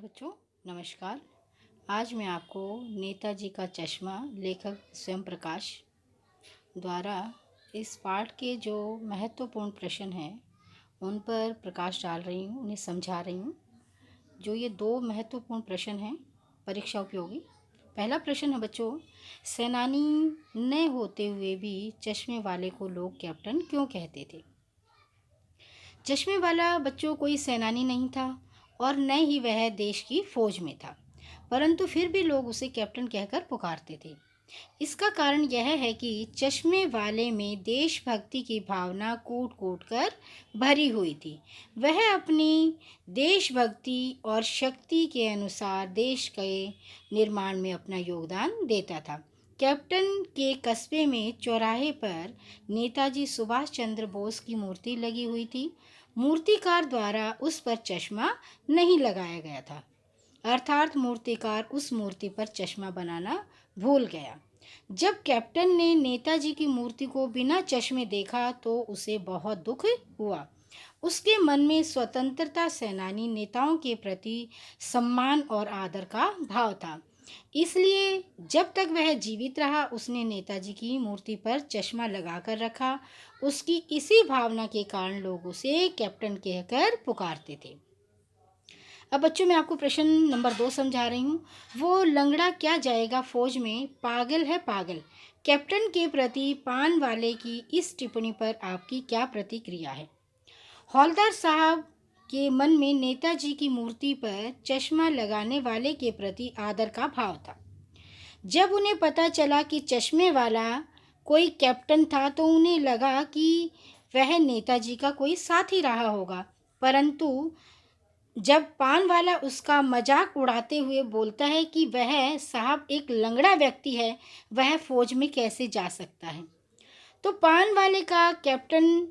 बच्चों, नमस्कार। आज मैं आपको नेताजी का चश्मा लेखक स्वयं प्रकाश द्वारा इस पाठ के जो महत्वपूर्ण प्रश्न हैं उन पर प्रकाश डाल रही हूँ, उन्हें समझा रही हूँ। जो ये दो महत्वपूर्ण प्रश्न हैं परीक्षा उपयोगी। पहला प्रश्न है बच्चों, सेनानी न होते हुए भी चश्मे वाले को लोग कैप्टन क्यों कहते थे? चश्मे वाला बच्चों कोई सेनानी नहीं था और न ही वह देश की फौज में था, परंतु फिर भी लोग उसे कैप्टन कहकर पुकारते थे। इसका कारण यह है कि चश्मे वाले में देशभक्ति की भावना कूट कूट कर भरी हुई थी। वह अपनी देशभक्ति और शक्ति के अनुसार देश के निर्माण में अपना योगदान देता था। कैप्टन के कस्बे में चौराहे पर नेताजी सुभाष चंद्र बोस की मूर्ति लगी हुई थी। मूर्तिकार द्वारा उस पर चश्मा नहीं लगाया गया था, अर्थात मूर्तिकार उस मूर्ति पर चश्मा बनाना भूल गया। जब कैप्टन ने नेताजी की मूर्ति को बिना चश्मे देखा तो उसे बहुत दुख हुआ। उसके मन में स्वतंत्रता सेनानी नेताओं के प्रति सम्मान और आदर का भाव था। इसलिए जब तक वह जीवित रहा उसने नेताजी की मूर्ति पर चश्मा लगाकर रखा। उसकी इसी भावना के कारण लोग उसे कैप्टन कहकर पुकारते थे। अब बच्चों मैं आपको प्रश्न नंबर 2 समझा रही हूँ। वो लंगड़ा क्या जाएगा फौज में, पागल है पागल। कैप्टन के प्रति पान वाले की इस टिप्पणी पर आपकी क्या प्रतिक्रिया है? हौलदार साहब के मन में नेताजी की मूर्ति पर चश्मा लगाने वाले के प्रति आदर का भाव था। जब उन्हें पता चला कि चश्मे वाला कोई कैप्टन था तो उन्हें लगा कि वह नेताजी का कोई साथी रहा होगा, परंतु जब पान वाला उसका मजाक उड़ाते हुए बोलता है कि वह साहब एक लंगड़ा व्यक्ति है, वह फौज में कैसे जा सकता है, तो पान वाले का कैप्टन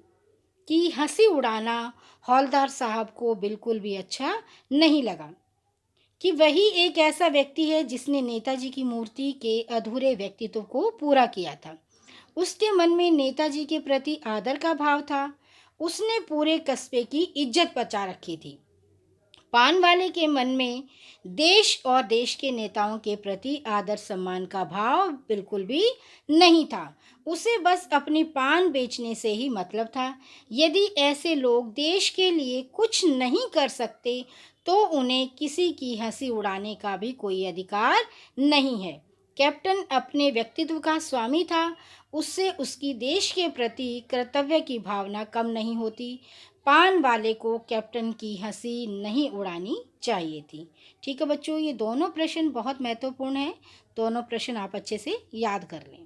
की हंसी उड़ाना हौलदार साहब को बिल्कुल भी अच्छा नहीं लगा कि वही एक ऐसा व्यक्ति है जिसने नेताजी की मूर्ति के अधूरे व्यक्तित्व को पूरा किया था। उसके मन में नेताजी के प्रति आदर का भाव था। उसने पूरे कस्बे की इज्जत बचा रखी थी। पान वाले के मन में देश और देश के नेताओं के प्रति आदर सम्मान का भाव बिल्कुल भी नहीं था। उसे बस अपनी पान बेचने से ही मतलब था। यदि ऐसे लोग देश के लिए कुछ नहीं कर सकते तो उन्हें किसी की हंसी उड़ाने का भी कोई अधिकार नहीं है। कैप्टन अपने व्यक्तित्व का स्वामी था। उससे उसकी देश के प्रति कर्तव्य की भावना कम नहीं होती। पान वाले को कैप्टन की हंसी नहीं उड़ानी चाहिए थी। ठीक है बच्चों, ये दोनों प्रश्न बहुत महत्वपूर्ण हैं। दोनों प्रश्न आप अच्छे से याद कर लें।